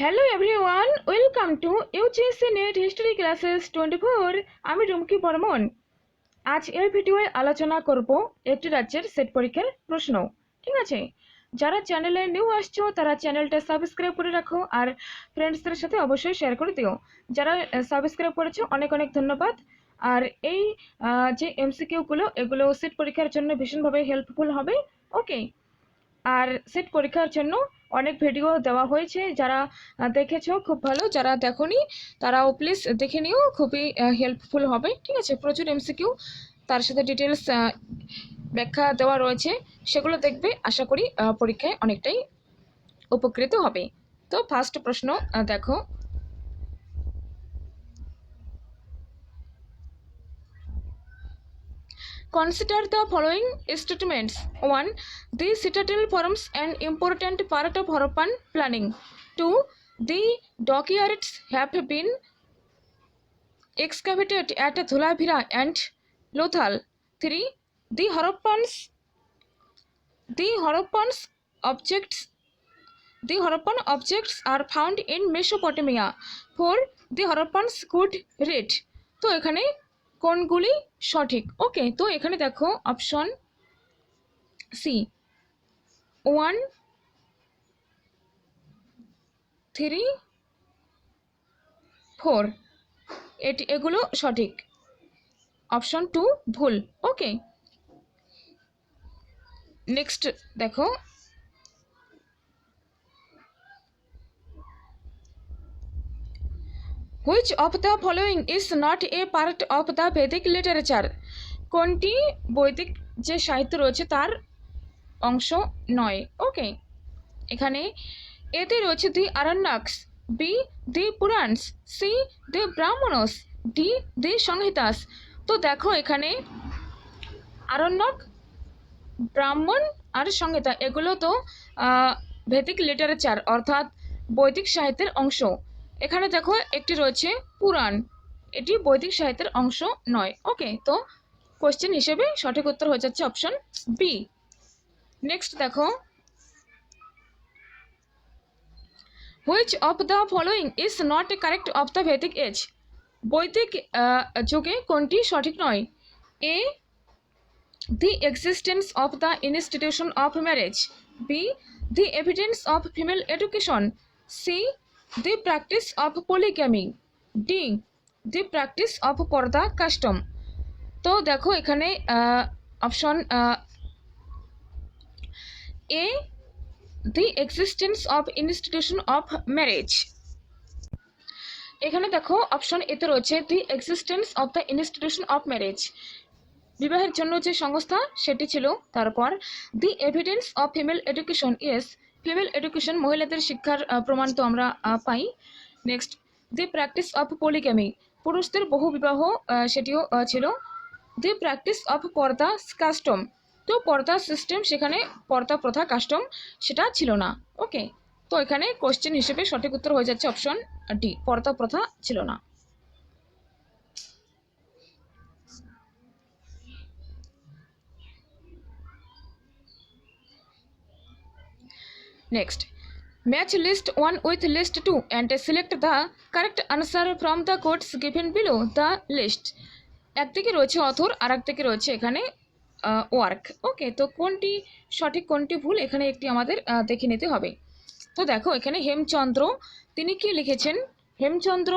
Hello everyone, welcome to UGC net history classes 24। আমি রুমকি বর্মন। আজ এই ভিডিওয়ে আলোচনা করব একটি রাজ্যের সেট পরীক্ষার প্রশ্ন। ঠিক আছে, যারা চ্যানেলে নিউ আসছো তারা চ্যানেলটা সাবস্ক্রাইব করে রাখো আর ফ্রেন্ডসদের সাথে অবশ্যই শেয়ার করে দিও। যারা সাবস্ক্রাইব করেছো অনেক অনেক ধন্যবাদ। আর এই যে এমসিকিউগুলো এগুলো সেট পরীক্ষার জন্য ভীষণভাবে হেল্পফুল হবে। ওকে, আর সেট পরীক্ষার জন্য অনেক ভিডিও দেওয়া হয়েছে, যারা দেখেছো খুব ভালো, যারা দেখোনি তারাও প্লিজ দেখে নিও, খুবই হেল্পফুল হবে। ঠিক আছে, প্রচুর এমসিকিউ তার সাথে ডিটেলস ব্যাখ্যা দেওয়া রয়েছে, সেগুলো দেখবে, আশা করি পরীক্ষায় অনেকটাই উপকৃত হবে। তো ফার্স্ট প্রশ্ন দেখো, consider the following statements. 1. The citadel forms an important part of Harappan planning. 2. The dockyards have been excavated at Dhulavira and Lothal. 3. The Harappan objects are found in Mesopotamia. 4. The Harappans could read. তো এখানে কোনগুলি সঠিক? ওকে, তো এখানে দেখো option C 1, 3, 4 এগুলো সঠিক, option 2 ভুল। ওকে, নেক্সট দেখো, which of the following is not A part of the Vedic literature? কোনটি বৈদিক যে সাহিত্য রয়েছে তার অংশ নয়? ওকে, এখানে এতে রয়েছে দি আরণ্যকস, বি দি পুরাণস, সি দি ব্রাহ্মণস, ডি দি সংহিতাস। তো দেখো এখানে আরণ্যক, ব্রাহ্মণ আর সংহিতা এগুলো তো ভেদিক লিটারেচার অর্থাৎ বৈদিক সাহিত্যের অংশ। এখানে দেখো একটি রয়েছে পুরাণ, এটি বৈদিক সাহিত্যের অংশ নয়। ওকে, তো কোশ্চেন হিসেবে সঠিক উত্তর হয়ে যাচ্ছে অপশন বি। নেক্সট দেখো, which of the following is not a correct of the Vedic age? বৈদিক যুগে কোনটি সঠিক নয়? এ the existence of the institution of marriage, b the evidence of female education, c the practice of polygamy, d the practice of porda custom। তো দেখো এখানে option A the existence of institution of marriage। এখানে দেখো option এতে রয়েছে the existence of the institution of marriage, বিবাহের জন্য যে সংস্থা সেটি ছিল। তারপর the evidence of female education, yes female education, মহিলাদের শিক্ষার প্রমাণ তো আমরা পাই। Next the practice of polygamy, পুরুষদের বহু বিবাহ সেটিও ছিল। The practice of purdah custom, তো পর্দা সিস্টেম, সেখানে পর্দা প্রথা কাস্টম সেটা ছিল না। ওকে, তো এখানে কোশ্চেন হিসেবে সঠিক উত্তর হয়ে যাচ্ছে অপশন ডি, পর্দা প্রথা ছিল না। Next, match list 1 with list 2 and select the correct answer from the codes given below the list. একদিকে রয়েছে অথর আর একদিকে রয়েছে এখানে ওয়ার্ক। ওকে, তো কোনটি সঠিক কোনটি ভুল এখানে একটি আমাদের দেখে নিতে হবে। তো দেখো এখানে হেমচন্দ্র তিনি কি লিখেছেন? হেমচন্দ্র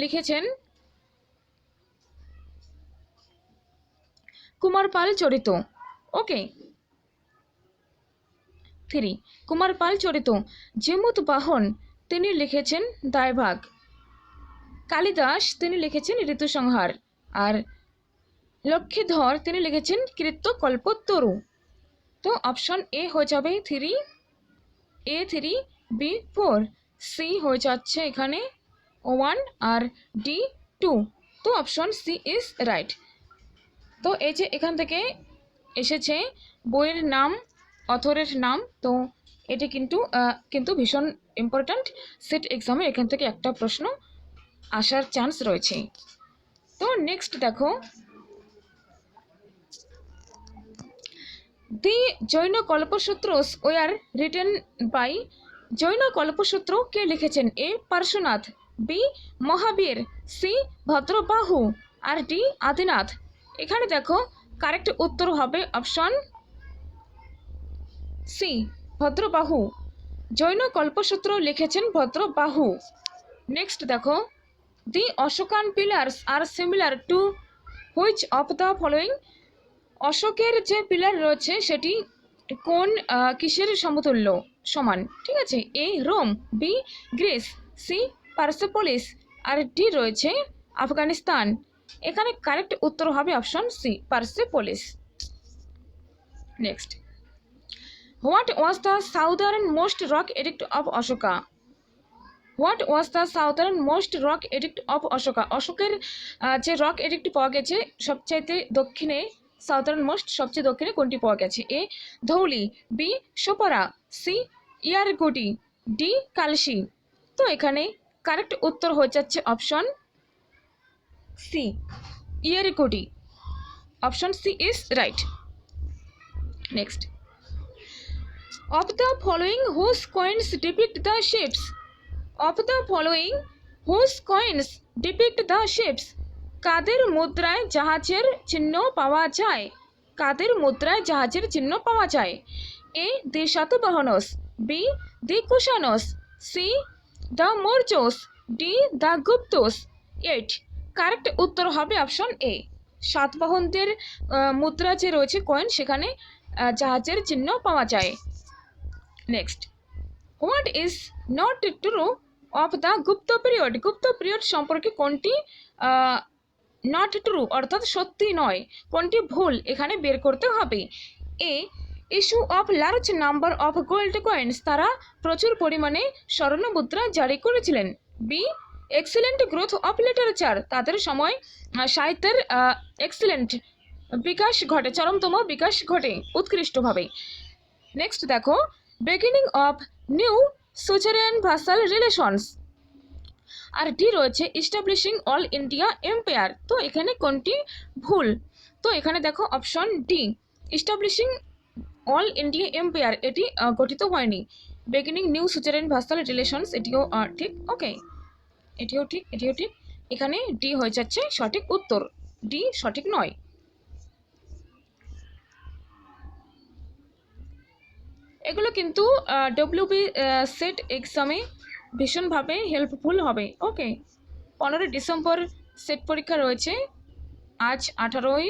লিখেছেন কুমারপাল চরিত। ওকে, 3 কুমারপাল চরিত। জিমুত বাহন তিনি লিখেছেন দায়ভাগ। কালিদাস তিনি লিখেছেন ঋতুসংহার। আর লক্ষ্মীধর তিনি লিখেছেন কৃত্যকল্পতরু। তো অপশন এ হয়ে যাবে 3, এ 3, বি 4, সি হয়ে যাচ্ছে এখানে 1 আর ডি 2। তো অপশন সি ইজ রাইট। তো এই যে এখান থেকে এসেছে বইয়ের নাম, অথরের নাম, তো এটি কিন্তু ভীষণ ইম্পর্ট্যান্ট, সেট এক্সামে এখান থেকে একটা প্রশ্ন আসার চান্স রয়েছে। তো নেক্সট দেখো, the Jain Kalpasutras were written by Jain Kalpasutra কে লিখেছেন? A Parshvanath, B Mahavir, C Bhadrabahu, আর ডি আদিনাথ। এখানে দেখো কারেক্ট উত্তর হবে অপশন সি ভদ্রবাহু। জৈন কল্পসূত্র লিখেছেন ভদ্রবাহু। নেক্সট দেখো, the Ashokan pillars are similar to which of the following? অশোকের যে পিলার রয়েছে সেটি কোন কিসের সমতুল্য সমান? ঠিক আছে, A Rome, B Greece, C Persepolis, আর ডি রয়েছে আফগানিস্তান। এখানে কারেক্ট উত্তর হবে option C Persepolis. Next, what was the southernmost rock edict of Ashoka? What was the southernmost rock edict of Ashoka? অশোকের যে রক এডিক্ট পাওয়া গেছে সবচাইতে দক্ষিণে, সাউদার্ন মোস্ট সবচেয়ে দক্ষিণে কোনটি পাওয়া গেছে? A Dhauli, B Sopara, C Yerragudi, D Kalsi. তো এখানে কারেক্ট উত্তর হয়ে যাচ্ছে option C Yerragudi. Option C is right. Next, of the following whose coins depict the ships? Of the following whose coins depict the ships? কাদের মুদ্রায় জাহাজের চিহ্ন পাওয়া যায়? কাদের মুদ্রায় জাহাজের চিহ্ন পাওয়া যায়? A the Satavahanas, B the Kushans, C the Mauryas, D the Guptas. 8 correct উত্তর হবে অপশন এ। সাতবাহনদের মুদ্রা যে রয়েছে কয়েন, সেখানে জাহাজের চিহ্ন পাওয়া যায়। Next, what is not true of the Gupta period? Gupta period সম্পর্কে কোনটি নট ট্রু অর্থাৎ সত্যি নয়, কোনটি ভুল এখানে বের করতে হবে? A issue of large number of gold coins, তারা প্রচুর পরিমাণে স্বর্ণ মুদ্রা জারি করেছিলেন। B excellent growth of literature, তাদের সময় সাহিত্যের এক্সিলেন্ট বিকাশ ঘটে, চরমতম বিকাশ ঘটে উৎকৃষ্টভাবে। নেক্সট দেখো, beginning of new suzerain vassal relations, আর ডি রয়েছে ইস্টাবলিশিং অল ইন্ডিয়া এম্পায়ার। তো এখানে কোনটি ভুল? তো এখানে দেখো option D establishing all India empire, এটি গঠিত হয়নি। Beginning new suzerain vassal relations এটিও ঠিক। ওকে, এটিও ঠিক, এটিও ঠিক। এখানে ডি হয়ে যাচ্ছে সঠিক উত্তর, ডি সঠিক নয়। এগুলো কিন্তু ডব্লিউবি সেট এক্সামে ভীষণভাবে হেল্পফুল হবে। ওকে, 15 ডিসেম্বর সেট পরীক্ষা রয়েছে, আজ 18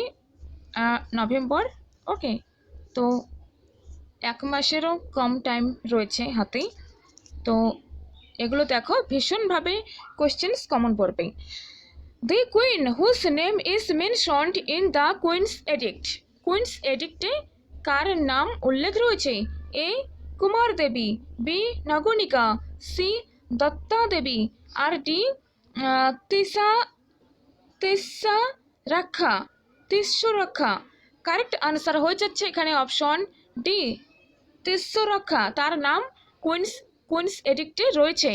নভেম্বর। ওকে, তো 1 মাসেরও কম টাইম রয়েছে হাতে। তো এগুলো দেখো ভীষণভাবে কোয়েশ্চেন্স কমন পড়বে। The queen whose name is mentioned in the queen's edict, queen's এডিক্টে কার নাম উল্লেখ রয়েছে? A Kumar Devi, B Naganika, C Datta Devi, আর D Tissa Rakkha. Correct answer হয়ে যাচ্ছে এখানে অপশন ডি রক্ষা, তার নাম কুইন্স এডিক্টে রয়েছে।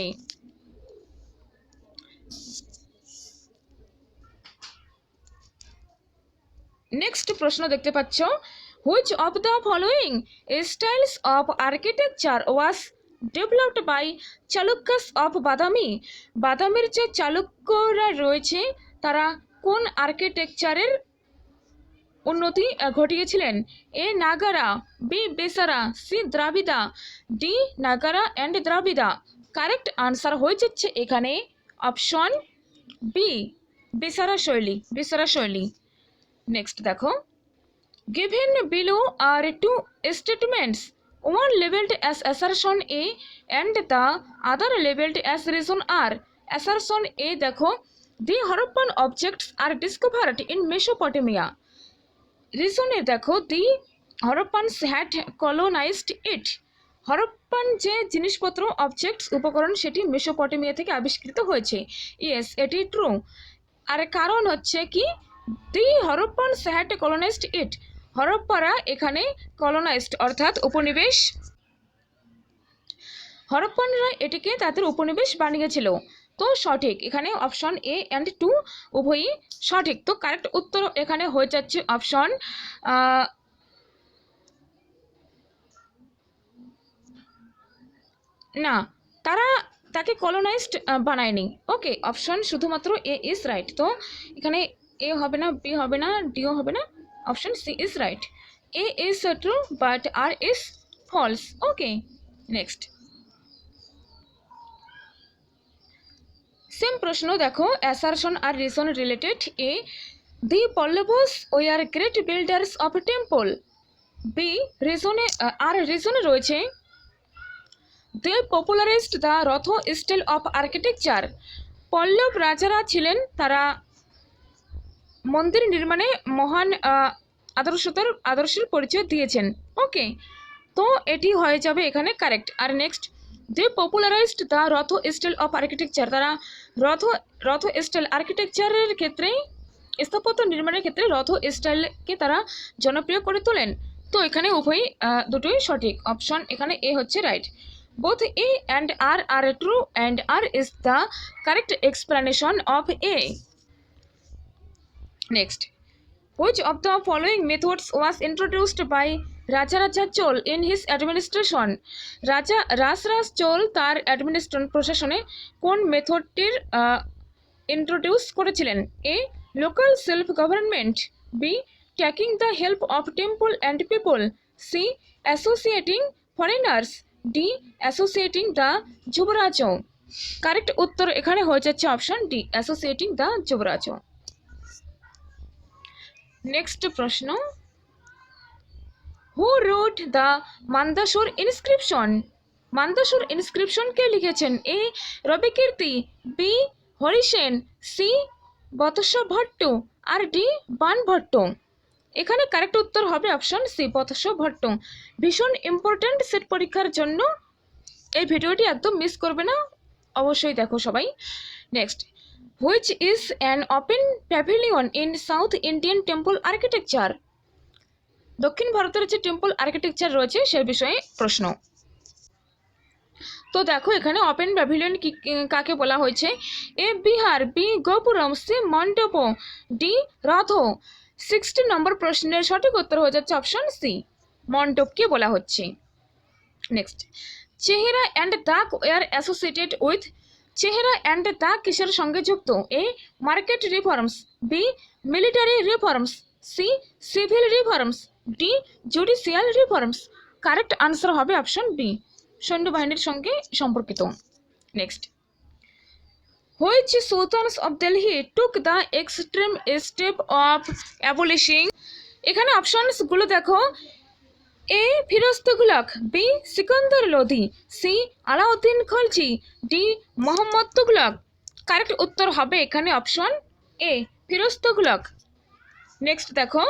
নেক্সট প্রশ্ন দেখতে পাচ্ছ, which of the following styles of architecture was developed by Chalukyas of Badami? বাদামির যে চালুক্যরা রয়েছে তারা কোন আর্কিটেকচারের উন্নতি ঘটিয়েছিলেন? A Nagara, B Vesara, C Dravida, D Nagara and Dravida. Correct answer হয়ে যাচ্ছে এখানে অপশন বি বেসারা শৈলী। নেক্সট দেখো, given below are two statements, one labeled as assertion A and the other labeled as reason R. Assertion A দেখো, the Harappan objects are discovered in Mesopotamia. Reason A দেখো, the Harappans had colonized it. Harappan যে জিনিসপত্র objects উপকরণ সেটি Mesopotamia থেকে আবিষ্কৃত হয়েছে। Yes, এটি ট্রু। আর কারণ হচ্ছে কি, দি হরপ্পানস হ্যাড কলোনাইজড ইট, হরপ্পারা এখানে কলোনাইজড অর্থাৎ উপনিবেশ, হরপ্পানরা এটিকে তাদের উপনিবেশ বানিয়েছিল। তো সঠিক, এখানে অপশন এ অ্যান্ড 2 উভয়ই সঠিক। তো কারেক্ট উত্তর এখানে হয়ে যাচ্ছে অপশন না, তারা তাকে কলোনাইজড বানায়নি। ওকে, অপশন শুধুমাত্র এ ইজ রাইট। তো এখানে এ হবে না, বি হবে না, ডিও হবে না, option C is right. A is true but R is false. Okay, next same প্রশ্ন দেখো, অ্যাসারশন আর reason related. A the Pallavas were great builders of temple. B রিজনে আর রিজনে রয়েছে they popularized the rath style of architecture. Pallava রাজারা ছিলেন, তারা মন্দির নির্মাণে মহান আদর্শের পরিচয় দিয়েছেন। ওকে, তো এটি হয়ে যাবে এখানে কারেক্ট। আর next, they popularized the rath style of architecture. তারা রথ স্টাইল আর্কিটেকচারের ক্ষেত্রে, স্থাপত্য নির্মাণের ক্ষেত্রে রথ স্টাইলকে তারা জনপ্রিয় করে তোলেন। তো এখানে উভয়ই দুটোই সঠিক। অপশন এখানে এ হচ্ছে right. Both A and R are true and R is the correct explanation of A. Next, which of the following methods was introduced by Rajaraja Chol in his administration? Rajaraja Chola তার প্রশাসনে কোন মেথডটির ইন্ট্রোডিউস করেছিলেন? A local self government, B taking the help of temple and people, C associating foreigners, D associating the yuvraj. Correct উত্তর এখানে হয়ে যাচ্ছে option D, associating the yuvraj. Next প্রশ্ন, who wrote the Mandasor inscription? Mandasor inscription কে লিখেছেন? A Ravikirti, B Harisena, C Vatsa Bhatta, R D Banabhatta. এখানে correct উত্তর হবে অপশন সি, বৎস ভট্ট। ভীষণ ইম্পর্ট্যান্ট সেট পরীক্ষার জন্য এই ভিডিওটি একদম মিস করবে না, অবশ্যই দেখো সবাই। Next, which is an open pavilion in south Indian temple architecture? দক্ষিণ ভারতের যে টেম্পল আর্কিটেকচার রয়েছে সে বিষয়ে প্রশ্ন। তো দেখো এখানে ওপেন প্যাভিলিয়ন কাকে বলা হয়েছে? এ বিহার, বি গোপুরম, সি মণ্ডপ, ডি রথ। 60 নম্বর প্রশ্নের সঠিক উত্তর হয়ে যাচ্ছে অপশন সি, মণ্ডপকে বলা হচ্ছে। Next, chehra and dagh were associated with. Chehra and dagh কিসের সঙ্গে যুক্ত? A market reforms, B military reforms, C civil reforms, D judicial reforms. Correct answer হবে অপশন বি, সৈন্যবাহিনীর সঙ্গে সম্পর্কিত। Next, which sultans of Delhi took the extreme step of abolishing. এখানে অপশনসগুলো দেখো, A Firoz Tughlaq, B Sikandar Lodi, C Alauddin Khalji, D Mohammad Tughlaq. Correct উত্তর হবে এখানে option A, Firoz Tughlaq. Next দেখো,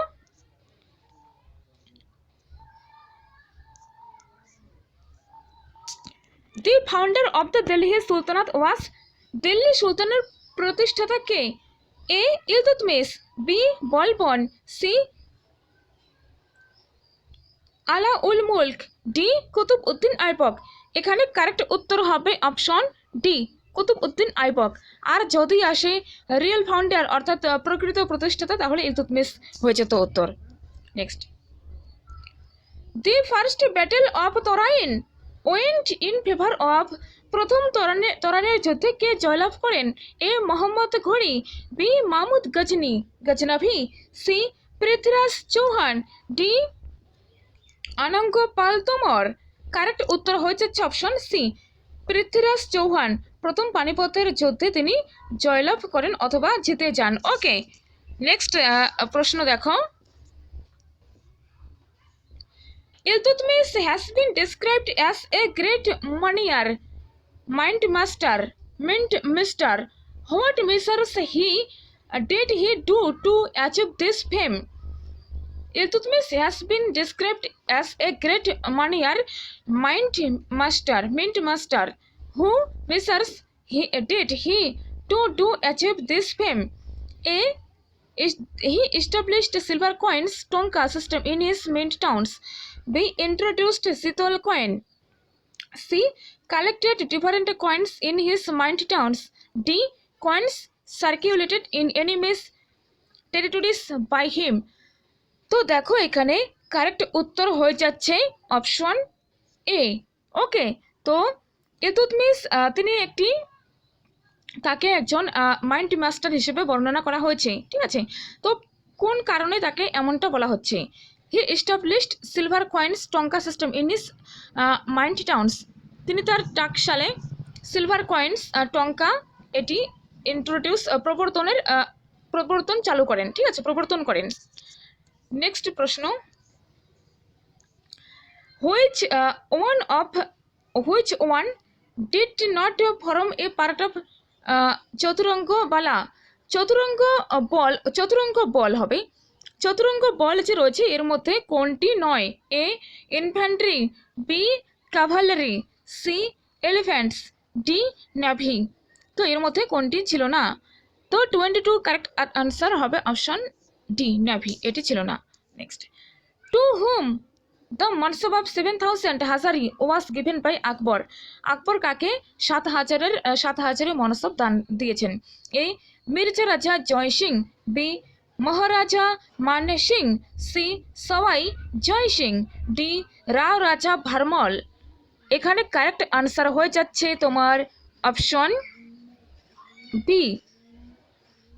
দি ফাউন্ডার অফ দ্য দিল্লি সুলতানাত ওয়াজ। দিল্লি সুলতানের প্রতিষ্ঠাতা কে? এ ইলতুৎমিশ, বি বলবন, সি আলাউল মুলক, ডি কুতুব উদ্দিন আইবক। এখানে কারেক্ট উত্তর হবে অপশন ডি, কুতুব উদ্দিন আইবক। আর যদি আসে রিয়েল ফাউন্ডার অর্থাৎ প্রকৃত প্রতিষ্ঠাতা, তাহলে ইলতুৎমিশ হয়ে যেত উত্তর। Next, the first battle of Tarain went in favour of. প্রথম তরানের যুদ্ধে কে জয়লাভ করেন? এ মোহাম্মদ ঘড়ি, B Mahmud Ghaznavi, C Prithviraj Chauhan, D Anang Pal Tomar. Correct উত্তর হয়ে যাচ্ছে অপশন সি, পৃথ্বীরাজ চৌহান। প্রথম পানিপথের যুদ্ধে তিনি জয়লাভ করেন অথবা জিতে যান। ওকে, নেক্সট প্রশ্ন দেখো, Iltutmish has been described as a great moneyer, mint master. What measures did he do to achieve this fame? Iltutmish has been described as a great manier, mint master. Who measures did he to achieve this fame? A. He established silver coin tonka system in his mint towns. B. Introduced Sital coin. C. Collected different coins in his mint towns. D. Coins circulated in enemies territories by him. তো দেখো এখানে correct উত্তর হয়ে যাচ্ছে option A. ওকে, তো ইলতুৎমিশ তাকে একজন mind master হিসেবে বর্ণনা করা হয়েছে, ঠিক আছে। তো কোন কারণে তাকে এমনটা বলা হচ্ছে? He established silver coins tanka system in his mint towns. তিনি তার টাকশালে সিলভার কয়েন্স টঙ্কা এটি প্রবর্তন চালু করেন, ঠিক আছে, প্রবর্তন করেন। নেক্সট প্রশ্ন, which one did not form a part of Chaturanga বালা? চতুরঙ্গ বল হবে। চতুরঙ্গ বল যে রয়েছে এর মধ্যে কোনটি নয়? A infantry, B cavalry, C elephants, D navy. তো এর মধ্যে কোনটি ছিল না? তো 22 কারেক্ট আনসার হবে অপশন ডি, নেভি, এটি ছিল না। Next, to whom the mansab of 7,000 hazari was given by Akbar? Akbar কাকে 7,000 মনসব দান দিয়েছেন? এ মির্জা রাজা জয় সিং, বি মহারাজা মানে সিং, সি সওয়াই জয় সিং, ডি রাও রাজা ভারমল। এখানে কারেক্ট আনসার হয়ে যাচ্ছে তোমার অপশন বি,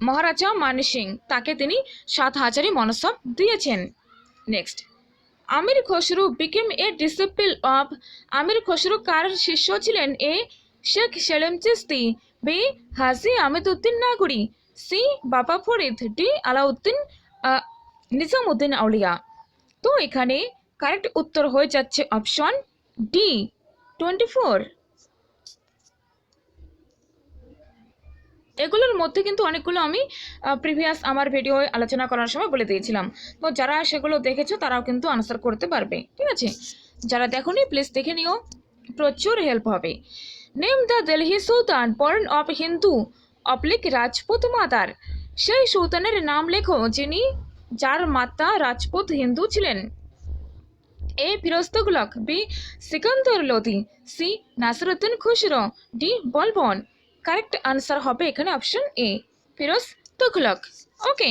মহারাজা মানে সিং, তাকে তিনি 7,000 মনসব দিয়েছেন। Next, Amir Khusrau became a disciple of? Amir Khusrau কার শিষ্য ছিলেন? A Sheikh Salim Chishti, B Haji Amiduddin Nagori, C Baba Farid, D Alauddin Nizamuddin Auliya. তো এখানে কারেক্ট উত্তর হয়ে যাচ্ছে অপশন ডি, 24। এগুলোর মধ্যে কিন্তু অনেকগুলো আমি প্রিভিয়াস আমার ভিডিও আলোচনা করার সময় বলে দিয়েছিলাম, তো যারা সেগুলো দেখেছো তারাও কিন্তু আনসার করতে পারবে, ঠিক আছে। যারা দেখোনি প্লিজ দেখে নিও, প্রচুর হেল্প হবে। Name the Delhi Sultan born of Hindu Rajput মাতার? সেই সুলতানের নাম লেখো যার মাতা রাজপুত হিন্দু ছিলেন। A Firoz Tughlaq, B Sikandar Lodi, C Nasiruddin Khusro, D Balban. Correct answer হবে এখানে option A, Firoz Tughlaq. Okay,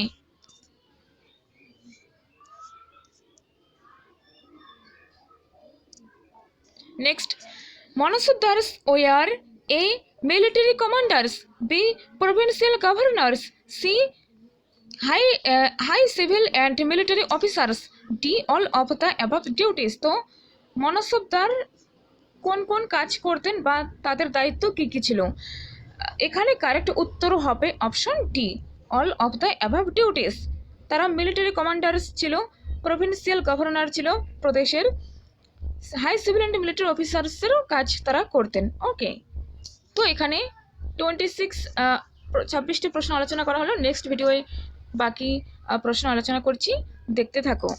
next, mansabdars were? A military commanders, B provincial governors, C high civil and military officers, D all of the above duties. তো মনসবদার কোন কোন কাজ করতেন বা তাদের দায়িত্ব কি কি ছিল? এখানে কারেক্ট উত্তর হবে option D, all of the above duties. তারা মিলিটারি কমান্ডার্স ছিল, প্রভিন্সিয়াল গভর্নর ছিল প্রদেশের, হাই সিভিল অ্যান্ড মিলিটারি অফিসার্সেরও কাজ তারা করতেন। ওকে, তো এখানে 26টি প্রশ্ন আলোচনা করা হলো। নেক্সট ভিডিওয়ে বাকি প্রশ্ন আলোচনা করছি, দেখতে থাকো।